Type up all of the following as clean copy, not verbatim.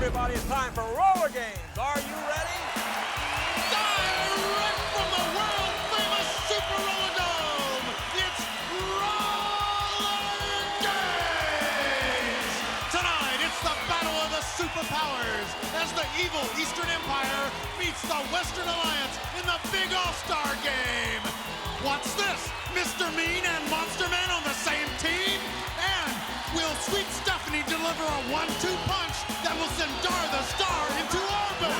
everybody, it's time for Roller Games. Are you ready? Direct from the world-famous Super Roller Dome, it's RollerGames! Tonight, it's the battle of the superpowers as the evil Eastern Empire meets the Western Alliance in the big All-Star Game. What's this? Mr. Mean and Monster Man on the same team? And will Sweet Stephanie deliver a 1-2 punch that will send Dar the Star into orbit?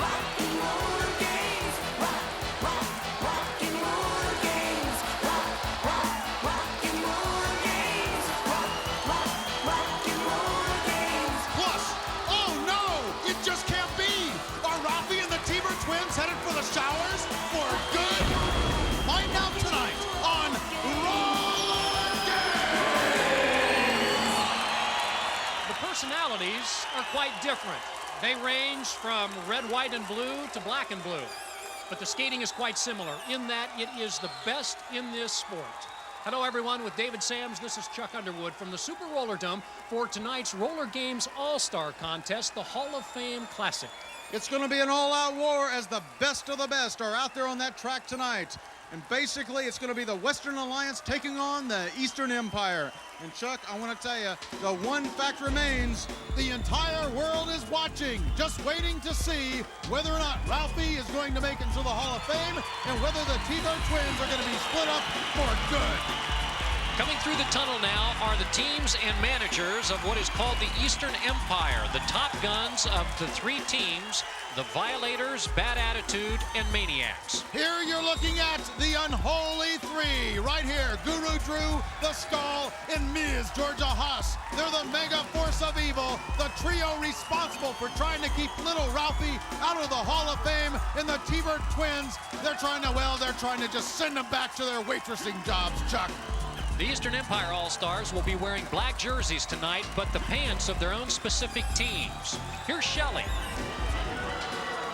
Rockin' roller games, rockin' roller games, rockin' roller games, rockin' roller games. Plus, oh no, it just can't be. Are Ralphie and the T-Bird twins headed for the showers for good? Find out tonight on RollerGames. The personalities are quite different. They range from red, white, and blue to black and blue. But the skating is quite similar in that it is the best in this sport. Hello, everyone. With David Sams, this is Chuck Underwood from the Super Roller Dome for tonight's Roller Games All-Star Contest, the Hall of Fame Classic. It's going to be an all-out war as the best of the best are out there on that track tonight. And basically, it's going to be the Western Alliance taking on the Eastern Empire. And Chuck, I want to tell you, the one fact remains: the entire world is watching, just waiting to see whether or not Ralphie is going to make it to the Hall of Fame and whether the T-Bird twins are going to be split up for good. Coming through the tunnel now are the teams and managers of what is called the Eastern Empire, the top guns of the three teams, the Violators, Bad Attitude, and Maniacs. Here you're looking at the unholy three. Right here, Guru Drew, the Skull, and Ms. Georgia Haas. They're the mega force of evil, the trio responsible for trying to keep little Ralphie out of the Hall of Fame. And the T-Bird twins, they're trying to just send them back to their waitressing jobs, Chuck. The Eastern Empire All-Stars will be wearing black jerseys tonight, but the pants of their own specific teams. Here's Shelley.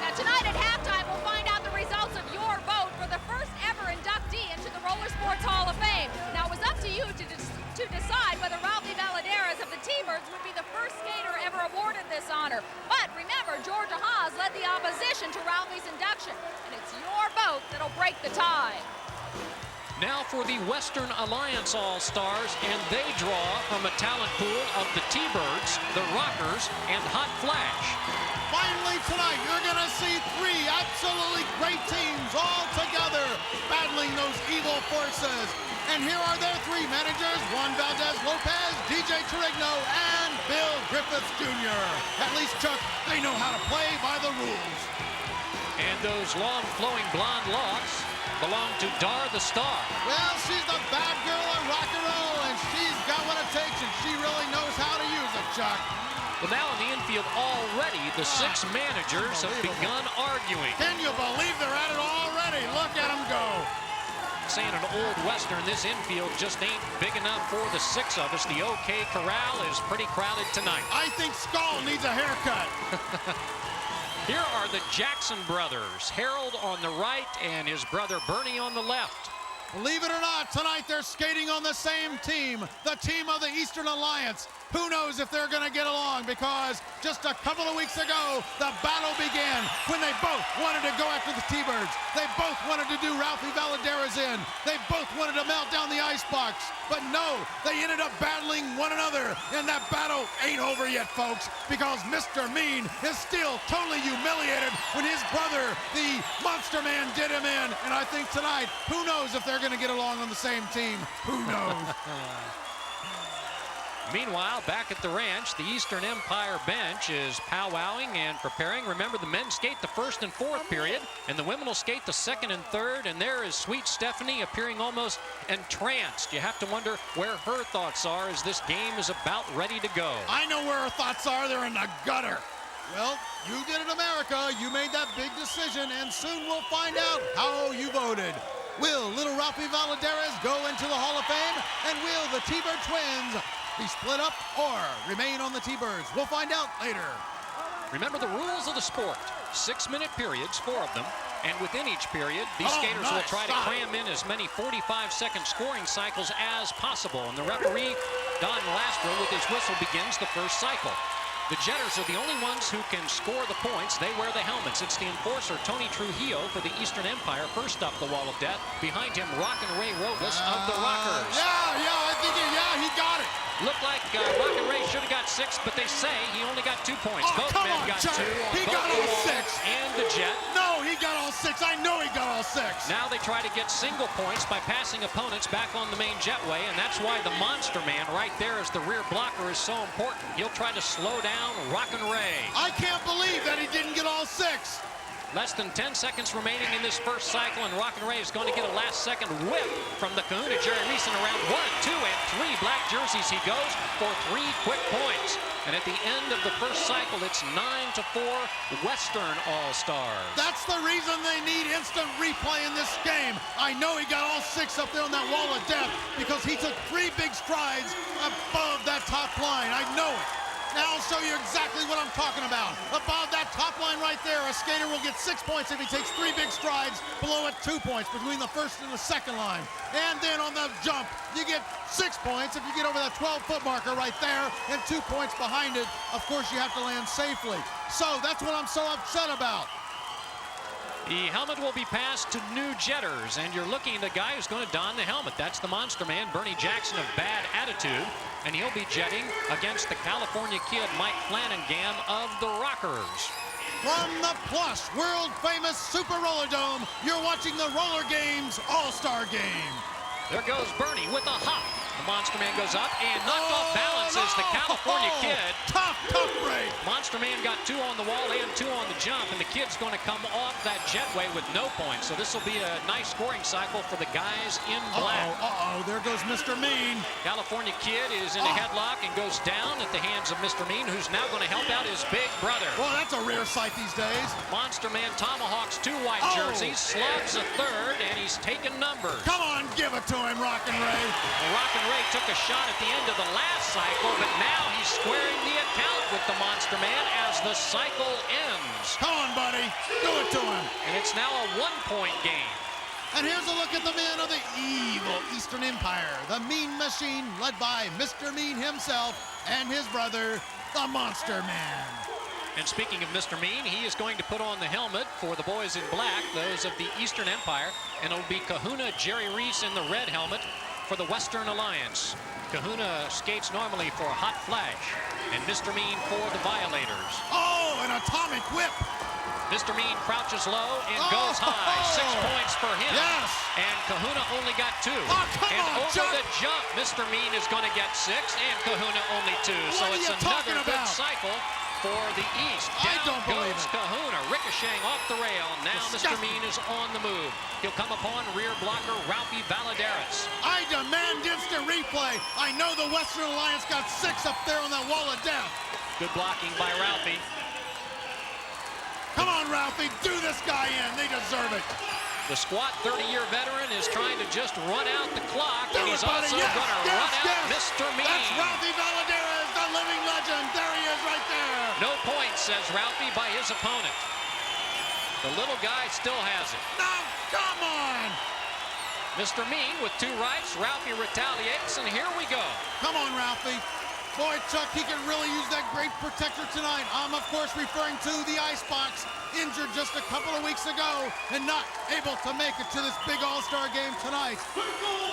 Now tonight at halftime, we'll find out the results of your vote for the first ever inductee into the Roller Sports Hall of Fame. Now it was up to you to decide whether Ralphie Valaderas of the T-Birds would be the first skater ever awarded this honor. But remember, Georgia Haas led the opposition to Ralphie's induction, and it's your vote that'll break the tie. Now for the Western Alliance All-Stars, and they draw from a talent pool of the T-Birds, the Rockers, and Hot Flash. Finally tonight, you're going to see three absolutely great teams all together battling those evil forces. And here are their three managers: Juan Valdez Lopez, DJ Trigno, and Bill Griffiths Jr. At least, Chuck, they know how to play by the rules. And those long flowing blonde locks belong to Dar the Star. Well, she's the bad girl of rock and roll, and she's got what it takes, and she really knows how to use it, Chuck. Well, now in the infield already, the six managers have begun arguing. Can you believe they're at it already? Look at them go. Saying an old Western, this infield just ain't big enough for the six of us. The OK Corral is pretty crowded tonight. I think Skull needs a haircut. Here are the Jackson brothers, Harold on the right and his brother Bernie on the left. Believe it or not, tonight they're skating on the same team, the team of the Eastern Alliance. Who knows if they're going to get along, because just a couple of weeks ago, the battle began when they both wanted to go after the T-Birds. They both wanted to do Ralphie Valaderas in. They both wanted to melt down the icebox. But no, they ended up battling one another, and that battle ain't over yet, folks, because Mr. Mean is still totally humiliated when his brother, the Monster Man, did him in. And I think tonight, who knows if they're going to get along on the same team? Who knows? Meanwhile, back at the ranch, the Eastern Empire bench is powwowing and preparing. Remember, the men skate the first and fourth period, and the women will skate the second and third, and there is Sweet Stephanie appearing almost entranced. You have to wonder where her thoughts are as this game is about ready to go. I know where her thoughts are. They're in the gutter. Well, you did it, America. You made that big decision, and soon we'll find out how you voted. Will little Ralphie Valaderas go into the Hall of Fame? And will the T-Bird twins be split up or remain on the T-Birds? We'll find out later. Remember the rules of the sport. 6-minute periods, 4 of them. And within each period, these skaters will try to cram in as many 45-second scoring cycles as possible. And the referee, Don Lastro, with his whistle begins the first cycle. The Jetters are the only ones who can score the points. They wear the helmets. It's the enforcer, Tony Trujillo, for the Eastern Empire, first up the wall of death. Behind him, Rockin' Ray Robles of the Rockers. I think he got it. Looked like Rockin' Ray should have got 6, but they say he only got 2 points. Oh, both come men on, got Chuck. 2 on He both got the all wall 6. and the Jet. No, he got all 6. I know he got all 6. Now they try to get single points by passing opponents back on the main jetway, and that's why the Monster Man right there as the rear blocker is so important. He'll try to slow down Rockin' Ray. I can't believe that he didn't get all 6. Less than 10 seconds remaining in this first cycle, and Rockin' Ray is going to get a last-second whip from the Kahuna Jerry Reese, and around 1, 2, and 3 black jerseys he goes for 3 quick points. And at the end of the first cycle, it's 9-4 Western All-Stars. That's the reason they need instant replay in this game. I know he got all 6 up there on that wall of death because he took 3 big strides above that top line. I know it. Now I'll show you exactly what I'm talking about. Above that top line right there, a skater will get 6 points if he takes 3 big strides. Below it, 2 points between the first and the second line. And then on the jump, you get 6 points if you get over that 12-foot marker right there, and 2 points behind it. Of course, you have to land safely. So that's what I'm so upset about. The helmet will be passed to new Jetters, and you're looking at the guy who's going to don the helmet. That's the Monster Man, Bernie Jackson of Bad Attitude, and he'll be jetting against the California Kid, Mike Flanagan of the Rockers. From the plush, world-famous Super Roller Dome, you're watching the RollerGames All-Star Game. There goes Bernie with a hop. The Monster Man goes up and knocked off balance as the California Kid. Tough break. Monster Man got 2 on the wall and 2 on the jump, and the Kid's going to come off that jetway with no points. So this will be a nice scoring cycle for the guys in black. There goes Mr. Mean. California Kid is in a headlock and goes down at the hands of Mr. Mean, who's now going to help out his big brother. Well, that's a rare sight these days. Monster Man tomahawks 2 white jerseys, slots a 3rd, and he's taking numbers. Come on, give it to him, Rockin' Ray. Well, Rockin' Ray took a shot at the end of the last cycle, but now he's squaring the account with the Monster Man as the cycle ends. Come on, buddy. Do it to him. And it's now a 1-point game. And here's a look at the men of the evil Eastern Empire. The Mean Machine, led by Mr. Mean himself and his brother, the Monster Man. And speaking of Mr. Mean, he is going to put on the helmet for the boys in black, those of the Eastern Empire, and it'll be Kahuna Jerry Reese in the red helmet for the Western Alliance. Kahuna skates normally for Hot Flash, and Mr. Mean for the Violators. Oh, an atomic whip. Mr. Mean crouches low and goes high. 6 points for him. Yes. And Kahuna only got 2. Come and on, over Chuck. the jump, Mr. Mean is going to get 6, and Kahuna only 2. So What are it's you talking another good about? cycle for the East. I Down don't believe goes it. Kahuna, ricocheting off the rail. Now Mr. Disgusting. Mean is on the move. He'll come upon rear blocker Ralphie Valadares. I demand instant replay. I know the Western Alliance got 6 up there on that wall of death. Good blocking by Ralphie. Come on, Ralphie, do this guy in. They deserve it. The squat 30-year veteran is trying to just run out the clock, and he's buddy. also Yes, going to yes, run out yes. Mr. Mean. That's Ralphie Valadares, the living legend. There he is right there. No points, says Ralphie, by his opponent. The little guy still has it. No, come on. Mr. Mean with 2 rights. Ralphie retaliates, and here we go. Come on, Ralphie. Boy, Chuck, he can really use that great protector tonight. I'm, of course, referring to the Icebox, injured just a couple of weeks ago and not able to make it to this big All-Star game tonight.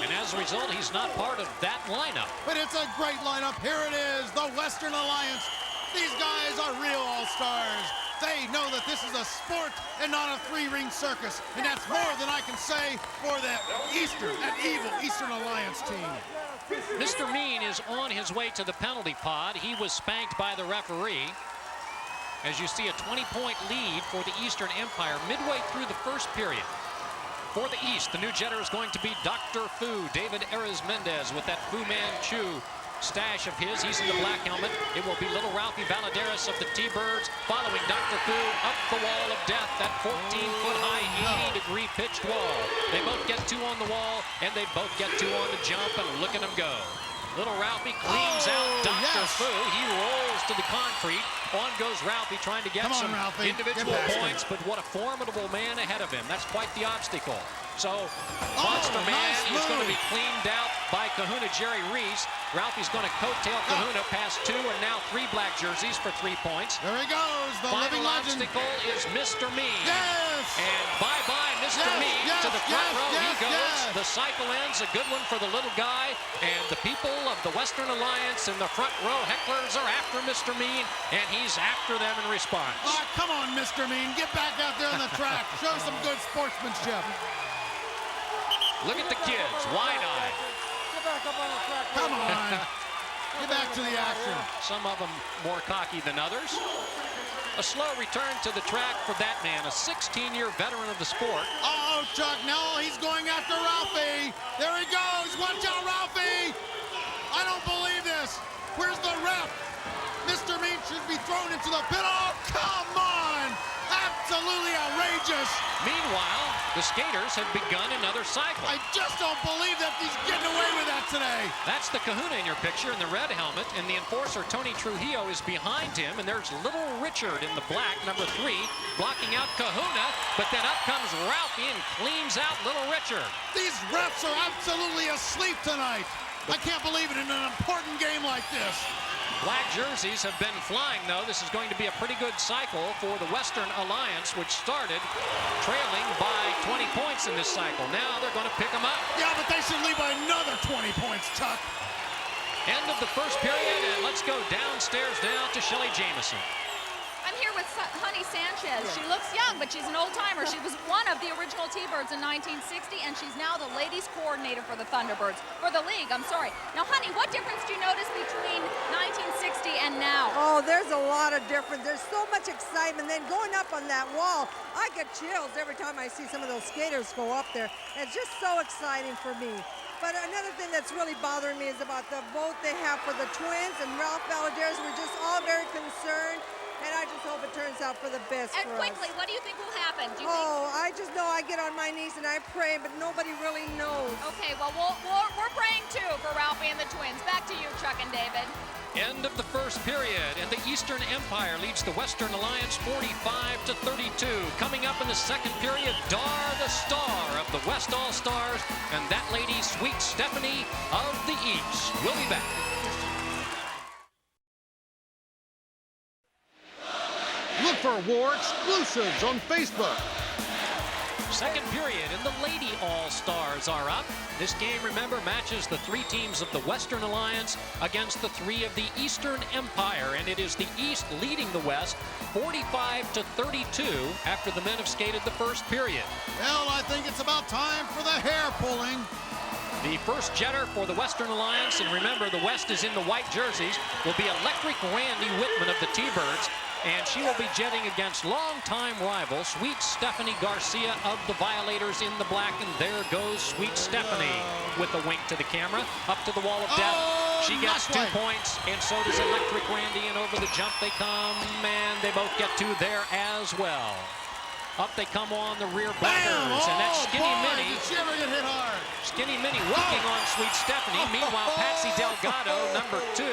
And as a result, he's not part of that lineup. But it's a great lineup. Here it is, the Western Alliance. These guys are real All-Stars. They know that this is a sport and not a 3-ring circus. And that's more than I can say for the that evil Eastern Alliance team. Mr. Mean is on his way to the penalty pod. He was spanked by the referee. As you see, a 20-point lead for the Eastern Empire midway through the first period. For the East, the new jetter is going to be Dr. Fu, David Ares Mendez with that Fu Manchu stash of his. He's in the black helmet. It will be little Ralphie Valadares of the T-Birds following Dr. Fu up the wall of death, that 14-foot high, 80-degree pitched wall. They both get 2 on the wall, and they both get 2 on the jump, and look at them go. Little Ralphie cleans out Dr. Fu. He rolls to the concrete, On goes Ralphie trying to get Come on, some Ralphie. individual Get past points, but what a formidable man ahead of him. That's quite the obstacle. So Oh, Monster Man nice is going to move. be cleaned out by Kahuna Jerry Reese. Ralphie's going to coattail Kahuna past 2 and now 3 black jerseys for 3 points. There he goes, the living Final legend. obstacle is Mr. Mean. Yes! And bye-bye, Mr. Yes, Mean. yes, To the front yes, row yes, he goes. yes. The cycle ends. A good one for the little guy. And the people of the Western Alliance in the front row hecklers are after Mr. Mean, and he's after them in response. Oh, come on, Mr. Mean. Get back out there on the track. Show some good sportsmanship. Look at the kids, wide-eyed. Get back up on the track. Come on. Get back to the action. Some of them more cocky than others. A slow return to the track for that man, a 16-year veteran of the sport. Oh, Chuck, no, he's going after Ralphie. There he goes. Watch out, Ralphie. I don't believe this. Where's the ref? Mr. Mean should be thrown into the pit. Oh, come on. Absolutely outrageous. Meanwhile, the skaters have begun another cycle. I just don't believe that he's getting away with that today. That's the Kahuna in your picture in the red helmet, and the enforcer, Tony Trujillo, is behind him, and there's Little Richard in the black, number 3, blocking out Kahuna, but then up comes Ralphie and cleans out Little Richard. These refs are absolutely asleep tonight. I can't believe it in an important game like this. Black jerseys have been flying, though. This is going to be a pretty good cycle for the Western Alliance, which started trailing by 20 points in this cycle. Now they're going to pick them up. Yeah, but they should leave by another 20 points, Chuck. End of the first period, and let's go downstairs now to Shelly Jamison. I'm here with Honey Sanchez. She looks young, but she's an old-timer. She was one of the original T-Birds in 1960, and she's now the ladies coordinator for the Thunderbirds, for the league, I'm sorry. Now, Honey, what difference do you notice between 1960 and now? Oh, there's a lot of difference. There's so much excitement. Then going up on that wall, I get chills every time I see some of those skaters go up there. It's just so exciting for me. But another thing that's really bothering me is about the vote they have for the twins, and Ralph Valadares. We're just all very concerned. And I just hope it turns out for the best And for quickly, us. what do you think will happen? Do you Oh, I just know I get on my knees and I pray, but nobody really knows. think? Okay, well, we're praying too for Ralphie and the twins. Back to you, Chuck and David. End of the first period, and the Eastern Empire leads the Western Alliance 45-32. Coming up in the second period, Dar the star of the West All-Stars, and that lady, Sweet Stephanie of the East. We'll be back. Look for war exclusives on Facebook. Second period, and the Lady All-Stars are up. This game, remember, matches the 3 teams of the Western Alliance against the 3 of the Eastern Empire, and it is the East leading the West 45-32 after the men have skated the first period. Well, I think it's about time for the hair pulling. The first jetter for the Western Alliance, and remember, the West is in the white jerseys, will be Electric Randy Whitman of the T-Birds, and she will be jetting against longtime rival Sweet Stephanie Garcia of the Violators in the black, and there goes Sweet Stephanie with a wink to the camera, up to the wall of death. Oh, She gets not 2 quite. points, and so does Electric Randy, and over the jump they come, and they both get 2 there as well. Up they come on the rear blackers, and that Skinny boy, Minnie. did she ever get hit hard? Skinny Minnie working on Sweet Stephanie. Meanwhile, Patsy Delgado, number 2,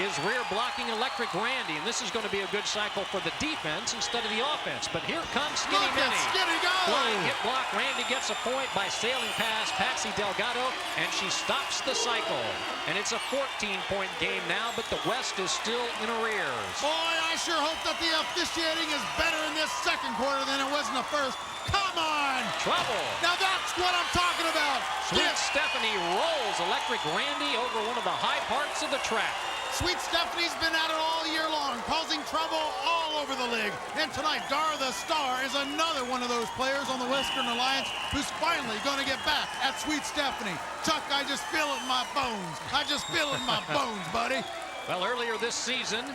is rear blocking Electric Randy. And this is going to be a good cycle for the defense instead of the offense. But here comes Skinny Look at Minnie. Skinny go! Flying hit block. Randy gets a point by sailing past Patsy Delgado, and she stops the cycle. And it's a 14-point game now, but the West is still in arrears. Boy, I sure hope that the officiating is better in this second quarter than it was in the first. Come on! Trouble. Now that's what I'm talking about. Sweet Yes. Stephanie rolls Electric Randy over one of the high parts of the track. Sweet Stephanie's been at it all year long, causing trouble all over the league. And tonight, Dar the Star is another one of those players on the Western Alliance who's finally going to get back at Sweet Stephanie. Chuck, I just feel it in my bones. I just feel it in my bones, buddy. Well, earlier this season,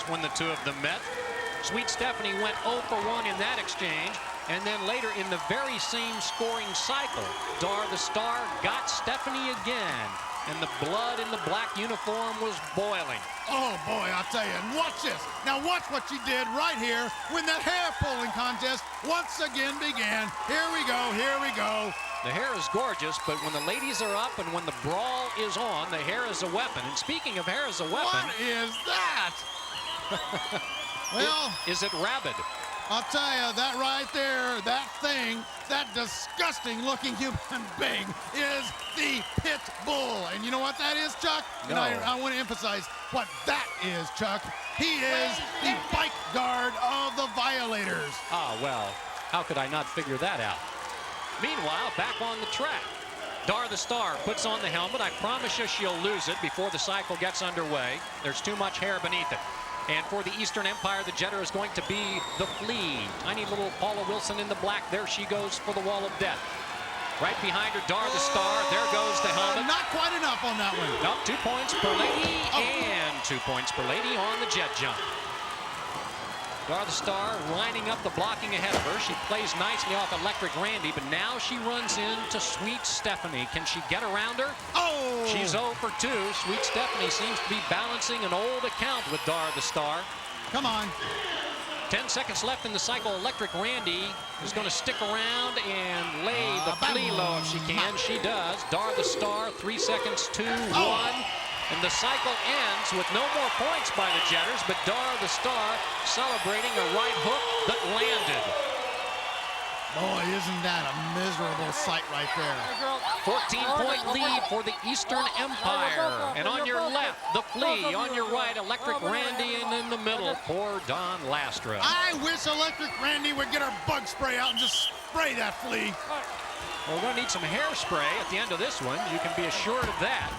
when the 2 of them met, Sweet Stephanie went 0 for 1 in that exchange. And then later in the very same scoring cycle, Dar the Star got Stephanie again. And the blood in the black uniform was boiling. Oh, boy, I'll tell you. And watch this. Now watch what she did right here when the hair pulling contest once again began. Here we go. Here we go. The hair is gorgeous, but when the ladies are up and when the brawl is on, the hair is a weapon. And speaking of hair as a weapon... What is that? Well, is it rabid? I'll tell you, that right there, that thing, that disgusting looking human being is the pit bull. And you know what that is, Chuck? No. And I want to emphasize what that is, Chuck. He is the bike guard of the Violators. Ah, well, how could I not figure that out? Meanwhile, back on the track, Dar the Star puts on the helmet. I promise you she'll lose it before the cycle gets underway. There's too much hair beneath it. And for the Eastern Empire, the jetter is going to be the Flea. Tiny little Paula Wilson in the black. There she goes for the wall of death. Right behind her, Dar the Star. There goes the helmet. Not quite enough on that one. Nope, 2 points per lady and 2 points per lady on the jet jump. Dar the Star lining up the blocking ahead of her. She plays nicely off Electric Randy, but now she runs into Sweet Stephanie. Can she get around her? Oh! She's 0 for 2. Sweet Stephanie seems to be balancing an old account with Dar the Star. Come on. 10 seconds left in the cycle. Electric Randy is going to stick around and lay the Flea low if she can. She does. Dar the Star, 3 seconds, 2, 1. And the cycle ends with no more points by the jetters, but Dar the Star celebrating a right hook that landed. Boy, isn't that a miserable sight right there. 14-point lead for the Eastern Empire. And on your left, the Flea. On your right, Electric Randy. And in the middle, poor Don Lastra. I wish Electric Randy would get her bug spray out and just spray that Flea. Well, we're going to need some hairspray at the end of this one. You can be assured of that.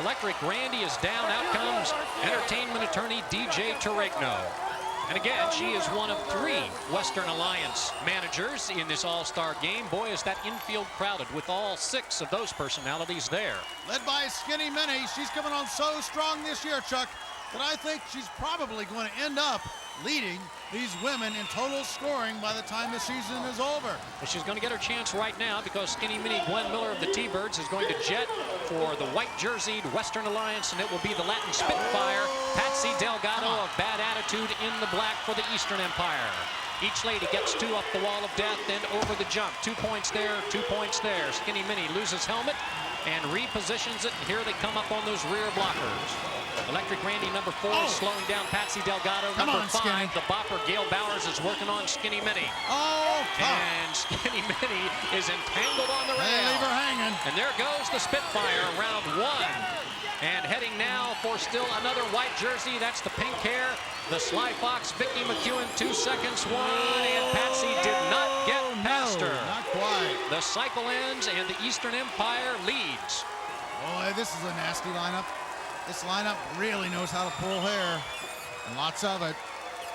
Electric Randy is down. Out comes entertainment attorney DJ Torigno. And again, she is one of 3 Western Alliance managers in this all-star game. Boy, is that infield crowded with all 6 of those personalities there. Led by Skinny Minnie. She's coming on so strong this year, Chuck, that I think she's probably going to end up leading these women in total scoring by the time the season is over. Well, she's going to get her chance right now because Skinny Minnie J.Miller of the T-Birds is going to jet for the white-jerseyed Western Alliance, and it will be the Latin Spitfire, Patsy Delgado of Bad Attitude in the black for the Eastern Empire. Each lady gets 2 up the wall of death, then over the jump. 2 points there, 2 points there. Skinny Minnie loses helmet and repositions it. Here they come up on those rear blockers. Electric Randy, number 4, slowing down Patsy Delgado. Number 5, Skinny. the bopper Gail Bowers is working on Skinny Minnie. Oh, And Skinny Minnie is entangled on the rail. They leave her hanging. And there goes the Spitfire, round 1. And heading now for still another white jersey. That's the pink hair. The Sly Fox, Vicky McEwen, 2 seconds, 1. And Patsy did not get past her. Not quite. The cycle ends and the Eastern Empire leads. Boy, this is a nasty lineup. This lineup really knows how to pull hair, and lots of it.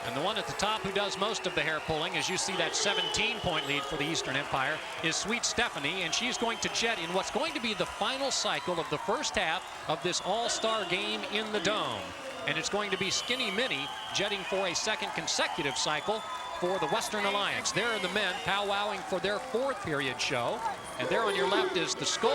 And the one at the top who does most of the hair pulling, as you see that 17-point lead for the Eastern Empire, is Sweet Stephanie, and she's going to jet in what's going to be the final cycle of the first half of this all-star game in the Dome. And it's going to be Skinny Minnie jetting for a 2nd consecutive cycle for the Western Alliance. There are the men powwowing for their 4th period show. And there on your left is the Skull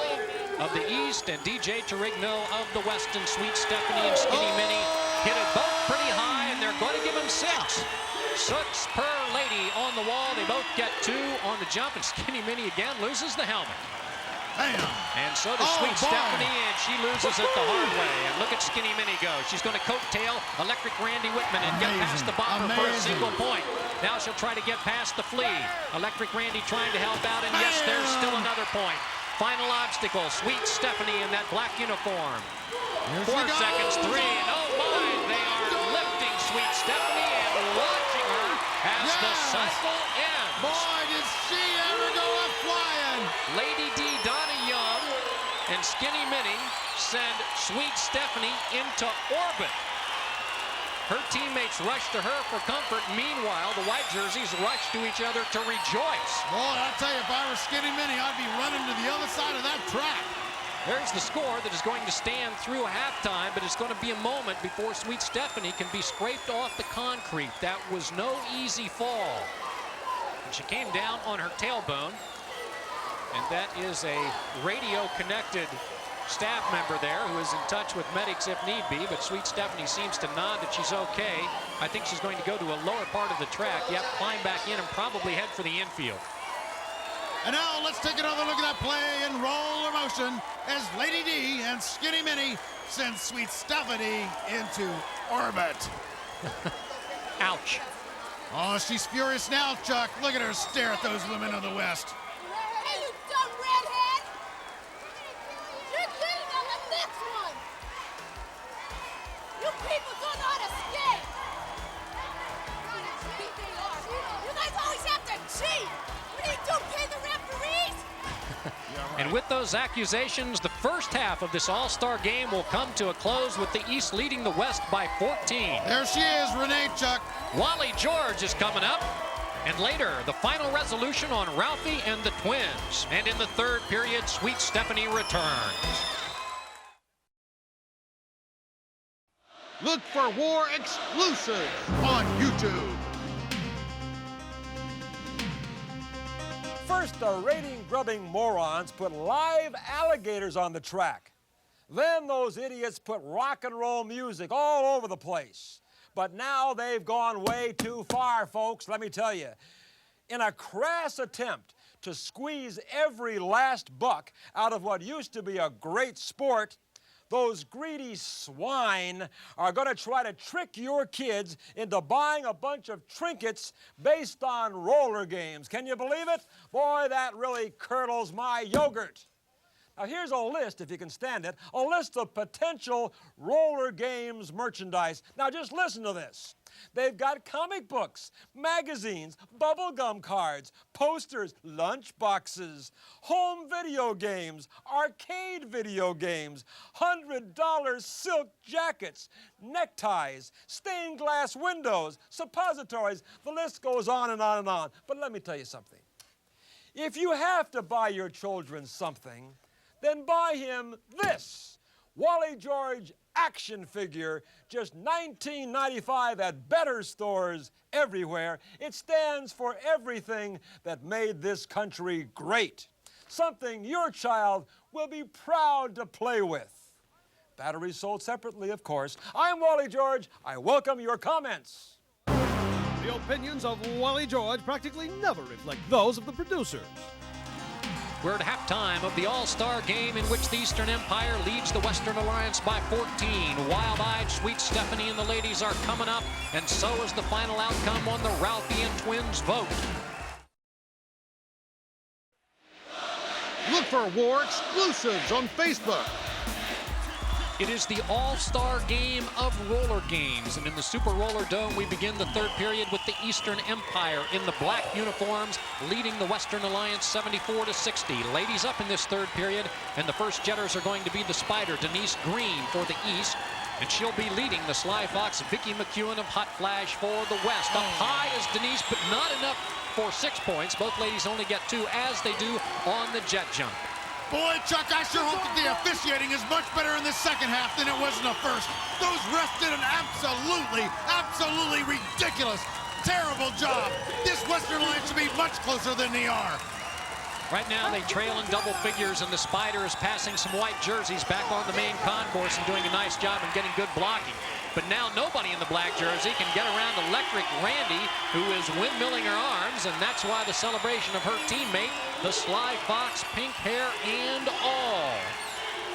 of the East and DJ Torigno of the West, and Sweet Stephanie and Skinny Minnie hit it both pretty high, and they're going to give them 6. 6 per lady on the wall. They both get 2 on the jump, and Skinny Minnie again loses the helmet. Bam. And so does Sweet Stephanie, and she loses it the hard way. And look at Skinny Minnie go. She's going to coattail Electric Randy Whitman and get past the bopper for a single point. Now she'll try to get past the Flea. Electric Randy trying to help out, and yes, there's still another point. Final obstacle, Sweet Stephanie in that black uniform. 4 seconds, 3, and oh my, they are lifting Sweet Stephanie and watching her as the cycle ends. Boy, did she ever go up flying. Lady D, Donna Young, and Skinny Minnie send Sweet Stephanie into orbit. Her teammates rush to her for comfort. Meanwhile, the white jerseys rush to each other to rejoice. Boy, I'll tell you, if I were Skinny Minnie, I'd be running to the other side of that track. There's the score that is going to stand through halftime, but it's going to be a moment before Sweet Stephanie can be scraped off the concrete. That was no easy fall. And she came down on her tailbone, and that is a radio-connected staff member there who is in touch with medics if need be, but Sweet Stephanie seems to nod that she's okay. I think she's going to go to a lower part of the track, climb back in and probably head for the infield. And now let's take another look at that play in roller motion as Lady D and Skinny Minnie send Sweet Stephanie into orbit. Ouch. Oh, she's furious now, Chuck. Look at her stare at those women of the West. Hey, you dumb redhead! You're leading on the next one! You people don't know how to skate! You guys always have to cheat! What do you do, pay the referees? And with those accusations, the first half of this all-star game will come to a close with the East leading the West by 14. There she is, Renee, Chuck. Wally George is coming up. And later, the final resolution on Ralphie and the twins. And in the third period, Sweet Stephanie returns. Look for War exclusives on YouTube. First, the rating-grubbing morons put live alligators on the track. Then those idiots put rock and roll music all over the place. But now they've gone way too far, folks, let me tell you. In a crass attempt to squeeze every last buck out of what used to be a great sport, those greedy swine are going to try to trick your kids into buying a bunch of trinkets based on roller games. Can you believe it? Boy, that really curdles my yogurt. Now here's a list, if you can stand it, a list of potential roller games merchandise. Now just listen to this. They've got comic books, magazines, bubblegum cards, posters, lunch boxes, home video games, arcade video games, $100 silk jackets, neckties, stained glass windows, suppositories. The list goes on and on and on. But let me tell you something. If you have to buy your children something, then buy him this Wally George action figure, just $19.95 at better stores everywhere. It stands for everything that made this country great. Something your child will be proud to play with. Batteries sold separately, of course. I'm Wally George. I welcome your comments. The opinions of Wally George practically never reflect those of the producers. We're at halftime of the All-Star game in which the Eastern Empire leads the Western Alliance by 14. Wild-eyed Sweet Stephanie and the ladies are coming up, and so is the final outcome on the Ralphie and twins vote. Look for War exclusives on Facebook. It is the All-Star game of roller games, and in the Super Roller Dome, we begin the third period with the Eastern Empire in the black uniforms, leading the Western Alliance 74-60. Ladies up in this third period, and the first jetters are going to be the Spider, Denise Green, for the East, and she'll be leading the Sly Fox, Vicky McEwen of Hot Flash, for the West. Up high is Denise, but not enough for 6 points. Both ladies only get 2, as they do on the jet jump. Boy, Chuck, I sure hope that the officiating is much better in the second half than it was in the first. Those refs did an absolutely ridiculous, terrible job. This Western line should be much closer than they are. Right now, they trail in double figures, and the Spider is passing some white jerseys back on the main concourse and doing a nice job and getting good blocking. But now nobody in the black jersey can get around Electric Randy, who is windmilling her arms, and that's why the celebration of her teammate, the Sly Fox, pink hair and all.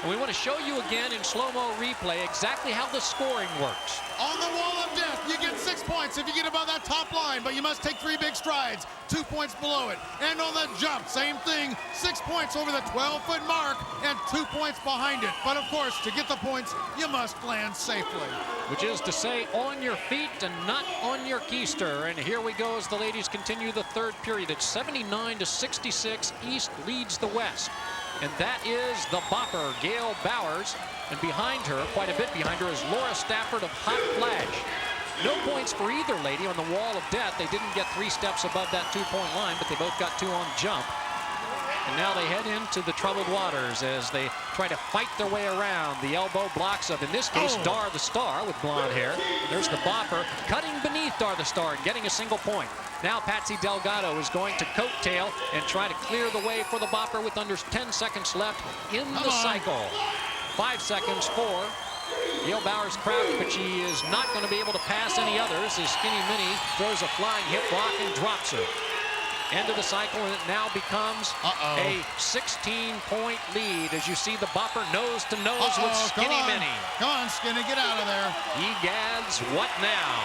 And we want to show you again in slow-mo replay exactly how the scoring works. On the wall of death, you get 6 points if you get above that top line, but you must take 3 big strides, 2 points below it. And on the jump, same thing, 6 points over the 12-foot mark and 2 points behind it. But of course, to get the points, you must land safely. Which is to say, on your feet and not on your keister. And here we go as the ladies continue the third period. It's 79-66. East leads the West. And that is the bopper, Gail Bowers. And behind her, quite a bit behind her, is Laura Stafford of Hot Flash. No points for either lady on the wall of death. They didn't get 3 steps above that 2-point line, but they both got 2 on jump. And now they head into the troubled waters as they try to fight their way around the elbow blocks of, in this case, Dar the Star with blonde hair. There's the bopper cutting beneath Dar the Star and getting a single point. Now Patsy Delgado is going to coattail and try to clear the way for the bopper with under 10 seconds left in the cycle. 5 seconds for Gail Bowers crouch, but she is not going to be able to pass any others as Skinny Minnie throws a flying hip rock and drops her. End of the cycle, and it now becomes a 16-point lead as you see the bopper nose to nose with Skinny Minnie. Come on, Skinny, get out of there. Egads, what now?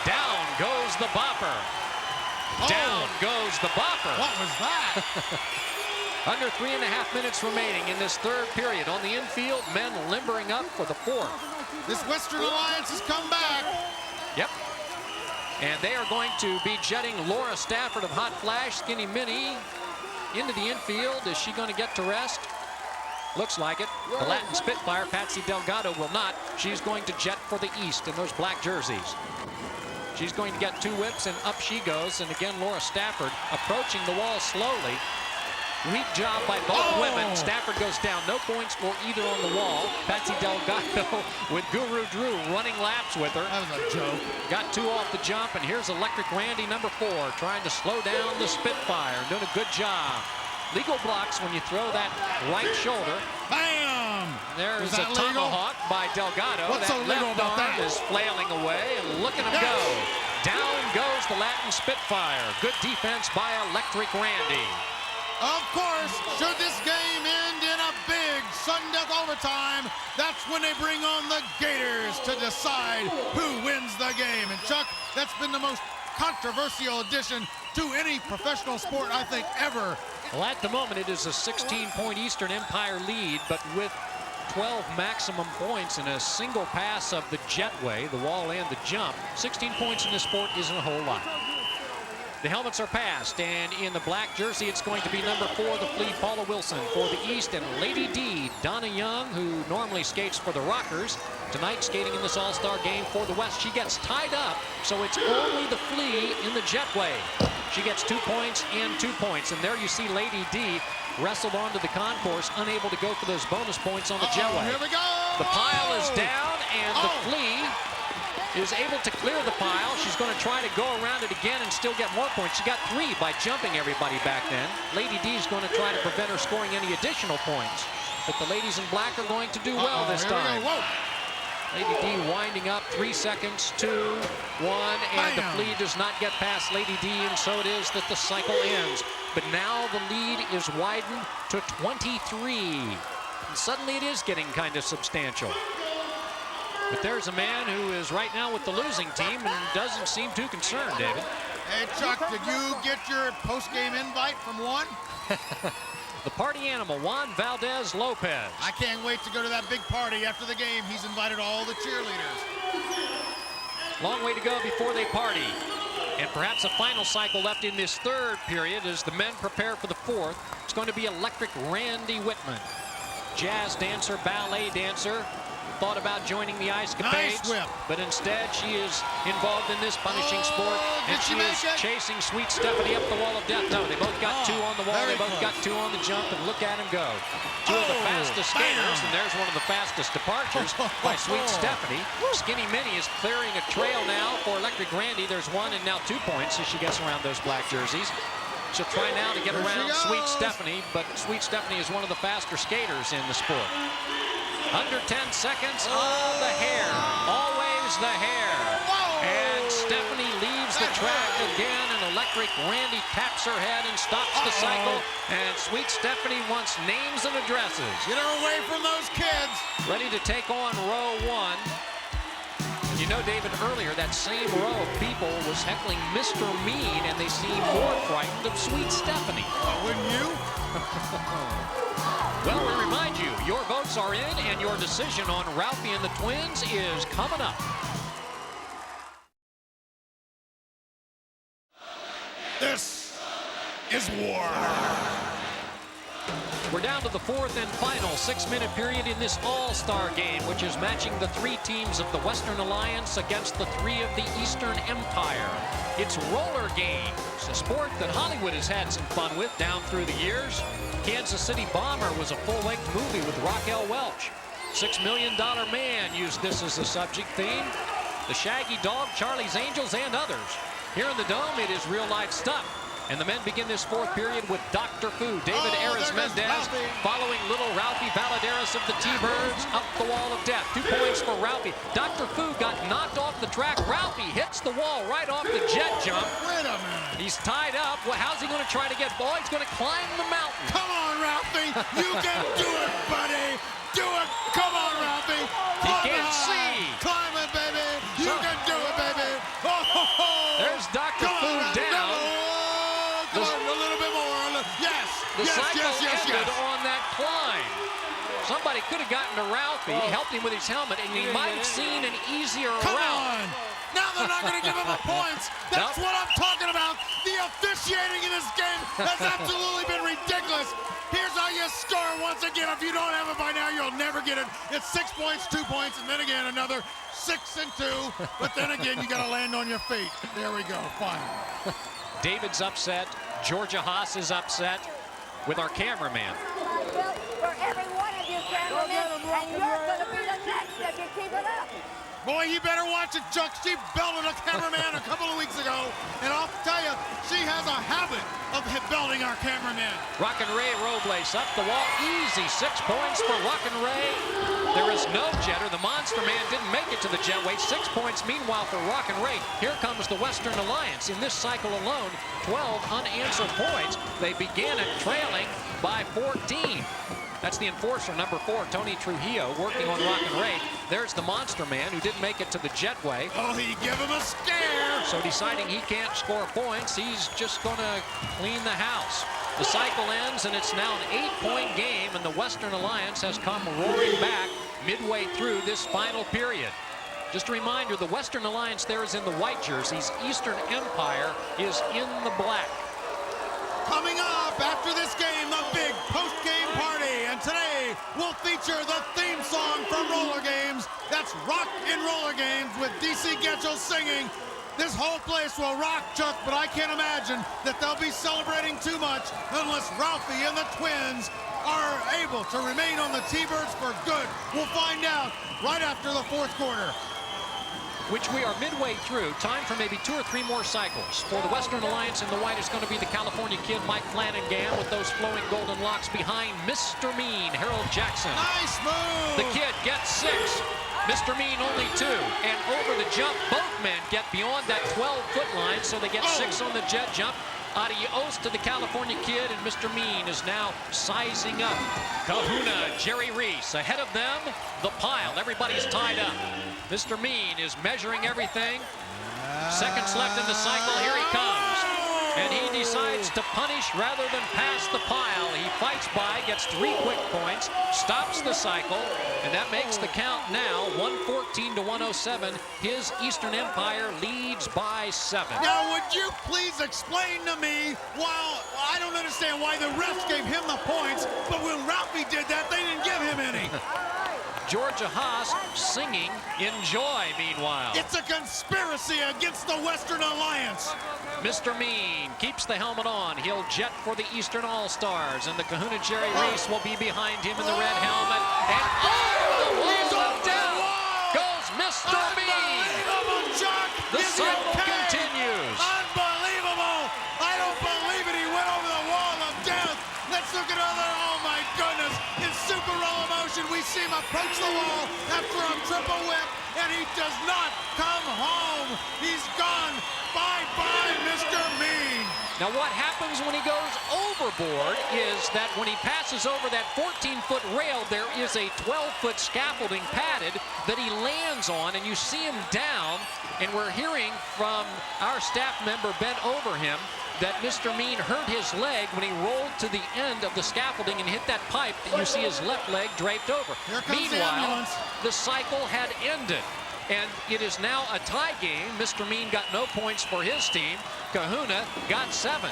Down goes the bopper. Down goes the bopper. What was that? Under 3.5 minutes remaining in this third period. On the infield, men limbering up for the fourth. This Western Alliance has come back. Yep. And they are going to be jetting Laura Stafford of Hot Flash, Skinny Minnie, into the infield. Is she going to get to rest? Looks like it. The Latin Spitfire, Patsy Delgado, will not. She's going to jet for the East in those black jerseys. She's going to get 2 whips, and up she goes. And again, Laura Stafford approaching the wall slowly. Weak job by both women. Stafford goes down. No points for either on the wall. Patsy Delgado with Guru Drew running laps with her. That was a joke. Got 2 off the jump, and here's Electric Randy, number 4, trying to slow down the Spitfire. Doing a good job. Legal blocks when you throw that right shoulder. Bam! There's a tomahawk by Delgado. What's so that legal left about arm that? is flailing away, and look at him go. Down goes the Latin Spitfire. Good defense by Electric Randy. Of course, should this game end in a big sudden death overtime, that's when they bring on the Gators to decide who wins the game. And Chuck, that's been the most controversial addition to any professional sport, I think, ever. Well, at the moment, it is a 16-point Eastern Empire lead, but with 12 maximum points in a single pass of the jetway, the wall and the jump, 16 points in this sport isn't a whole lot. The helmets are passed, and in the black jersey, it's going to be number 4, the Flea, Paula Wilson, for the East, and Lady D, Donna Young, who normally skates for the Rockers, tonight skating in this all-star game for the West. She gets tied up, so it's only the Flea in the jetway. She gets 2 points and 2 points, and there you see Lady D wrestled onto the concourse, unable to go for those bonus points on the jetway. Here we go! The pile is down, and the Flea is able to clear the pile. She's going to try to go around it again and still get more points. She got 3 by jumping everybody back then. Lady D is going to try to prevent her scoring any additional points. But the ladies in black are going to do well this time. Lady D winding up, 3 seconds, 2, 1, and the Flea does not get past Lady D, and so it is that the cycle ends. But now the lead is widened to 23. And suddenly it is getting kind of substantial. But there's a man who is right now with the losing team and doesn't seem too concerned, David. Hey, Chuck, did you get your post-game invite from Juan? The party animal, Juan Valdez Lopez. I can't wait to go to that big party after the game. He's invited all the cheerleaders. Long way to go before they party. And perhaps a final cycle left in this third period as the men prepare for the fourth. It's going to be Electric Randy Whitman. Jazz dancer, ballet dancer. Thought about joining the Ice Capades, but instead she is involved in this punishing sport, and she is chasing Sweet Stephanie up the wall of death. No, they both got 2 on the wall, they both got 2 on the jump, and look at them go. 2 of the fastest skaters, and there's one of the fastest departures by Sweet Stephanie. Skinny Minnie is clearing a trail now for Electric Randy. There's 1 and now 2 points as she gets around those black jerseys. She'll try now to get around Sweet Stephanie, but Sweet Stephanie is one of the faster skaters in the sport. Under 10 seconds on the hair. Always the hair. And Stephanie leaves the track again, and Electric Randy taps her head and stops the cycle. And Sweet Stephanie wants names and addresses. Get her away from those kids. Ready to take on row 1. You know, David, earlier that same row of people was heckling Mr. Mean, and they seem more frightened of Sweet Stephanie. Wouldn't you? Well, we remind you, your votes are in, and your decision on Ralphie and the Twins is coming up. This is war. We're down to the fourth and final 6-minute period in this all-star game, which is matching the 3 teams of the Western Alliance against the 3 of the Eastern Empire. It's RollerGames, a sport that Hollywood has had some fun with down through the years. Kansas City Bomber was a full-length movie with Raquel Welch. $6 Million Man used this as a subject theme. The Shaggy Dog, Charlie's Angels, and others. Here in the Dome, it is real-life stuff. And the men begin this fourth period with Dr. Fu, David Ares-Mendez, following little Ralphie Valadares of the T-Birds up the wall of death. 2 points for Ralphie. Dr. Fu got knocked off the track. Ralphie hits the wall right off the jet jump. Wait a minute. He's tied up. Well, how's he going to try to get ball? He's going to climb the mountain. Come on, Ralphie. You can do it, buddy. Do it. Come on, Ralphie. He can't see. Climb it, baby. You can do it, baby. Oh, ho, ho. Somebody could have gotten to Ralphie, helped him with his helmet, and he might have seen an easier Come route. on! Now they're not going to give him the points. That's what I'm talking about. The officiating in this game has absolutely been ridiculous. Here's how you score once again. If you don't have it by now, you'll never get it. It's 6 points, 2 points, and then again another 6 and 2. But then again, you got to land on your feet. There we go. Fine. David's upset. Georgia Haas is upset with our cameraman. For every one of you cameramen, and you're going to be the next if you keep it up. Boy, you better watch it, Chuck. She belted a cameraman a couple of weeks ago, and I'll tell you, she has a habit of belting our cameraman. Rockin' Ray Robles up the wall. Easy 6 points for Rockin' Ray. There is no jetter. The Monster Man didn't make it to the jetway. 6 points, meanwhile, for Rockin' Ray. Here comes the Western Alliance. In this cycle alone, 12 unanswered points. They began it trailing by 14. That's the enforcer, number 4, Tony Trujillo, working on Rockin' Ray. There's the Monster Man, who didn't make it to the jetway. Oh, he gave him a scare. So deciding he can't score points, he's just going to clean the house. The cycle ends, and it's now an 8-point game, and the Western Alliance has come roaring back midway through this final period. Just a reminder, the Western Alliance there is in the white jerseys. Eastern Empire is in the black. Coming up after this game, the big post-game party. And today, we'll feature the theme song from RollerGames. That's Rock in RollerGames with DC Getchell singing. This whole place will rock, Chuck, but I can't imagine that they'll be celebrating too much unless Ralphie and the twins are able to remain on the T-Birds for good. We'll find out right after the 4th quarter. Which we are midway through. Time for maybe 2 or 3 more cycles. For the Western Alliance in the white is going to be the California Kid, Mike Flanagan, with those flowing golden locks behind Mr. Mean, Harold Jackson. Nice move! The Kid gets 6. Mr. Mean only 2. And over the jump, both men get beyond that 12-foot line, so they get 6 on the jet jump. Adios to the California Kid, and Mr. Mean is now sizing up. Kahuna, Jerry Reese, ahead of them, the pile. Everybody's tied up. Mr. Mean is measuring everything. Seconds left in the cycle. Here he comes. And he decides to punish rather than pass the pile. He fights by, gets 3 quick points, stops the cycle, and that makes the count now 114 to 107. His Eastern Empire leads by 7. Now, would you please explain to me why, I don't understand why the refs gave him the points, but when Ralphie did that, they didn't give him any. Georgia Haas singing Enjoy, meanwhile. It's a conspiracy against the Western Alliance. Mr. Mean keeps the helmet on. He'll jet for the Eastern All-Stars, and the Kahuna Jerry Reese will be behind him in the red helmet. And over the wall and down goes Mr. Mean. Unbelievable, Chuck. The cycle continues. Unbelievable. I don't believe it. He went over the wall of death. Let's look at other. Oh, my goodness. In super roller motion, we see him approach the wall after a triple whip, and he does not come home. He's gone. Bye-bye, Mr. Mean. Now, what happens when he goes overboard is that when he passes over that 14-foot rail, there is a 12-foot scaffolding padded that he lands on, and you see him down, and we're hearing from our staff member bent over him that Mr. Mean hurt his leg when he rolled to the end of the scaffolding and hit that pipe that you see his left leg draped over. Here comes Meanwhile, the the cycle had ended. And it is now a tie game. Mr. Mean got no points for his team. Kahuna got 7.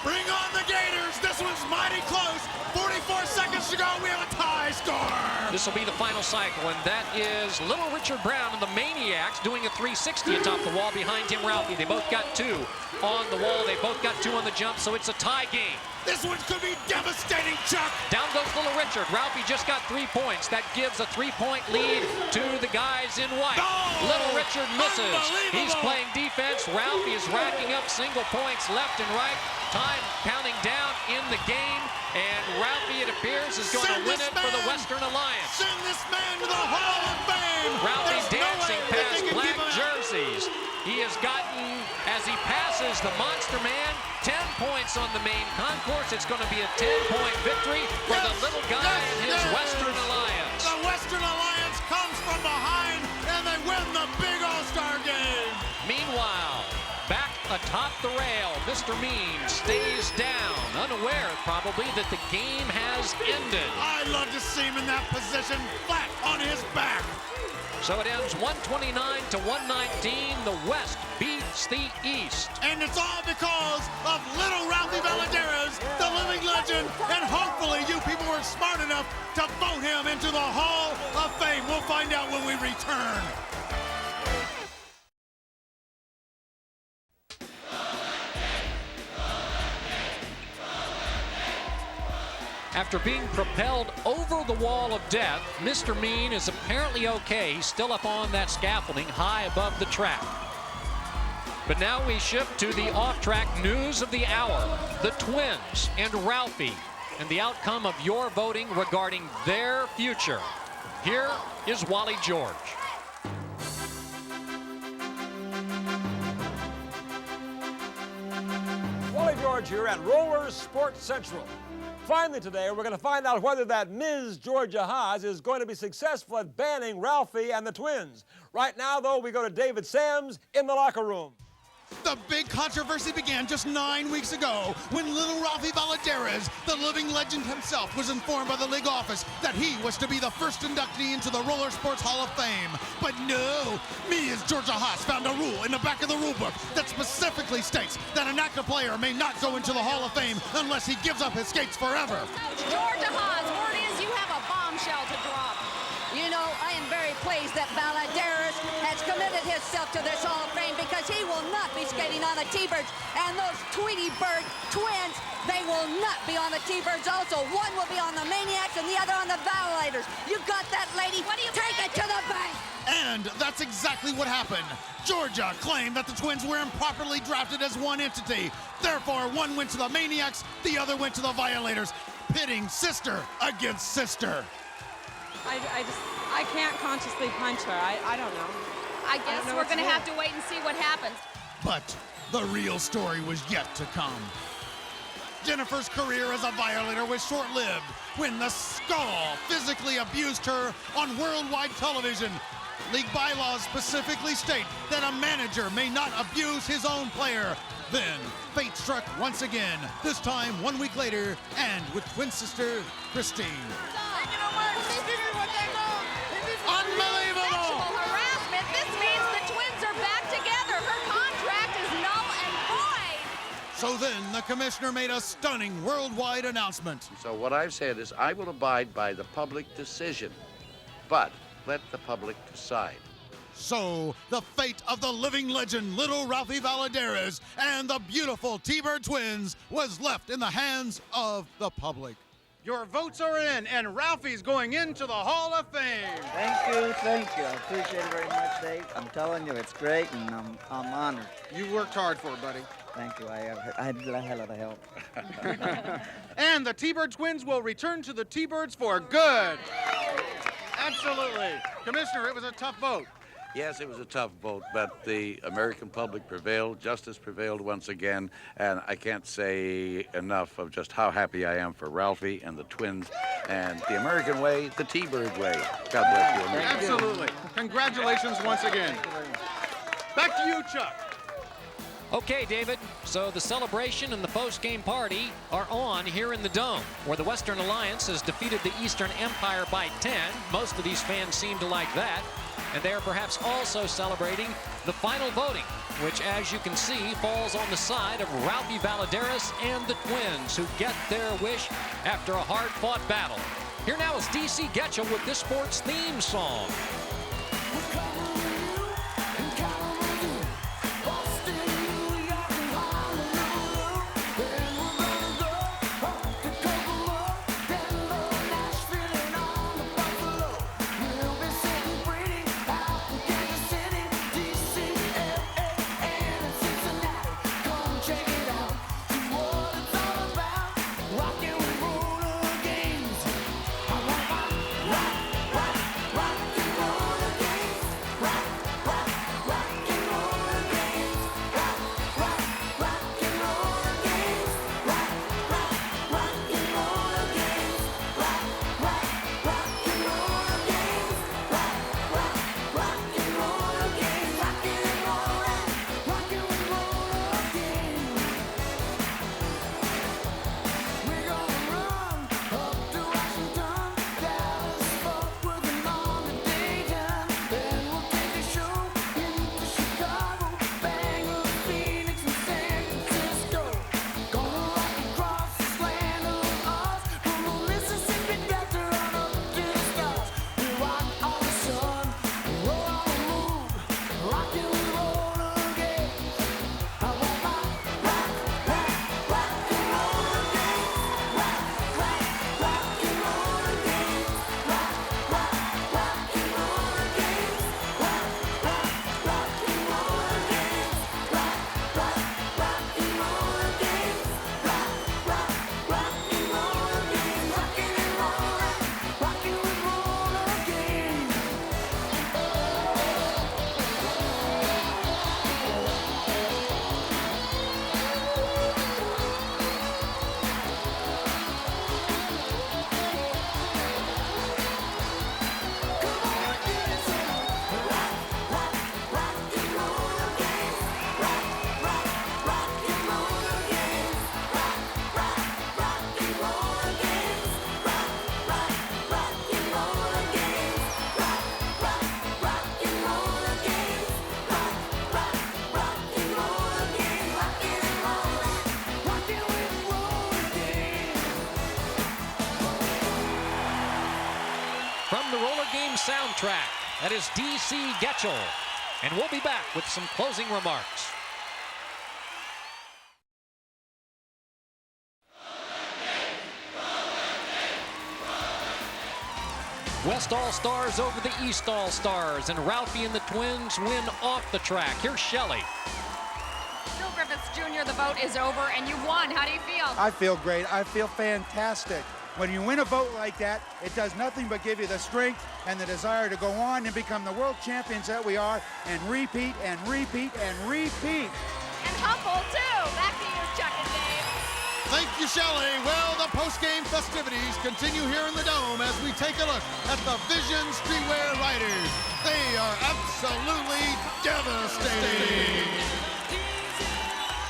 Bring on the Gators. This one's mighty close. 44 seconds to go. We have a tie score. This will be the final cycle, and that is Little Richard Brown and the Maniacs doing a 360 atop the wall. Behind him, Ralphie. They both got 2 on the wall. They both got 2 on the jump, so it's a tie game. This one could be devastating, Chuck. Down goes Little Richard. Ralphie just got 3 points. That gives a 3-point lead to the guys in white. Oh, Little Richard misses. He's playing defense. Ralphie is racking up single points left and right. Time counting down in the game. And Ralphie, it appears, is going to win it for the Western Alliance. Send this man to the Hall of Fame. Ralphie dancing past black jerseys. jerseys. He has gotten, as he passes the Monster Man, 10 points on the main concourse. It's going to be a 10-point victory for the little guy in his Western Alliance. The Western Alliance comes from behind, and they win the big All-Star game. Meanwhile, back top the rail. Mr. Mean stays down, unaware probably that the game has ended. I love to see him in that position, flat on his back. So it ends 129 to 119. The West beats the East. And it's all because of little Ralphie Valaderas, the living legend, and hopefully you people were smart enough to vote him into the Hall of Fame. We'll find out when we return. After being propelled over the wall of death, Mr. Mean is apparently okay. He's still up on that scaffolding high above the track. But now we shift to the off-track news of the hour. The Twins and Ralphie and the outcome of your voting regarding their future. Here is Wally George. Wally George here at Roller Sports Central. Finally today, we're going to find out whether that Ms. Georgia Haas is going to be successful at banning Ralphie and the Twins. Right now, though, we go to David Sams in the locker room. The big controversy began just 9 weeks ago when little Ralphie Valaderas, the living legend himself, was informed by the league office that he was to be the first inductee into the Roller Sports Hall of Fame. But no, Ms. Georgia Haas found a rule in the back of the rule book that specifically states that an active player may not go into the Hall of Fame unless he gives up his skates forever. Georgia Haas, word is you have a bombshell to drop. You know, I am very pleased that Valaderas has committed himself to this Hall of Fame because he will not be skating on the T-Birds. And those Tweety Bird twins, they will not be on the T-Birds also. One will be on the Maniacs and the other on the Violators. You got that, lady? What do you Take it to the bank! And that's exactly what happened. Georgia claimed that the Twins were improperly drafted as one entity. Therefore, one went to the Maniacs, the other went to the Violators, pitting sister against sister. I can't consciously punch her. I don't know. I guess we're going to have to wait and see what happens. But the real story was yet to come. Jennifer's career as a Violator was short-lived when the Skull physically abused her on worldwide television. League bylaws specifically state that a manager may not abuse his own player. Then fate struck once again, this time 1 week later, and with twin sister Christine. Unbelievable! Sexual harassment. This means the Twins are back together. Her contract is null and void. So then the commissioner made a stunning worldwide announcement. So what I've said is I will abide by the public decision, but let the public decide. So the fate of the living legend little Ralphie Valaderas and the beautiful T-Bird twins was left in the hands of the public. Your votes are in, and Ralphie's going into the Hall of Fame. Thank you. I appreciate it very much, Dave. I'm telling you, it's great, and I'm honored. You worked hard for it, buddy. Thank you. I had a hell of a help. And the T-Bird twins will return to the T-Birds for good. Absolutely. Commissioner, it was a tough vote. Yes, it was a tough vote, but the American public prevailed, justice prevailed once again, and I can't say enough of just how happy I am for Ralphie and the Twins and the American way, the T-Bird way. God bless you, America. Absolutely. Congratulations once again. Back to you, Chuck. Okay, David, so the celebration and the post-game party are on here in the Dome, where the Western Alliance has defeated the Eastern Empire by 10. Most of these fans seem to like that. And they are perhaps also celebrating the final voting, which, as you can see, falls on the side of Ralphie Valaderas and the Twins, who get their wish after a hard-fought battle. Here now is DC Getchell with this sports theme song. From the RollerGames soundtrack, that is D.C. Getchell. And we'll be back with some closing remarks. West All-Stars over the East All-Stars, and Ralphie and the Twins win off the track. Here's Shelley. Bill Griffiths Jr., the vote is over, and you won. How do you feel? I feel great. I feel fantastic. When you win a vote like that, it does nothing but give you the strength and the desire to go on and become the world champions that we are, and repeat and repeat and repeat. And humble, too. Back to you, Chuck and Dave. Thank you, Shelley. Well, the post-game festivities continue here in the Dome as we take a look at the Vision Streetwear Riders. They are absolutely devastating.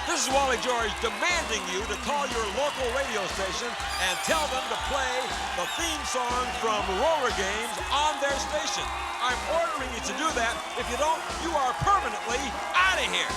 This is Wally George demanding you to call your local radio station and tell them to play the theme song from RollerGames on their station. I'm ordering you to do that. If you don't, you are permanently out of here.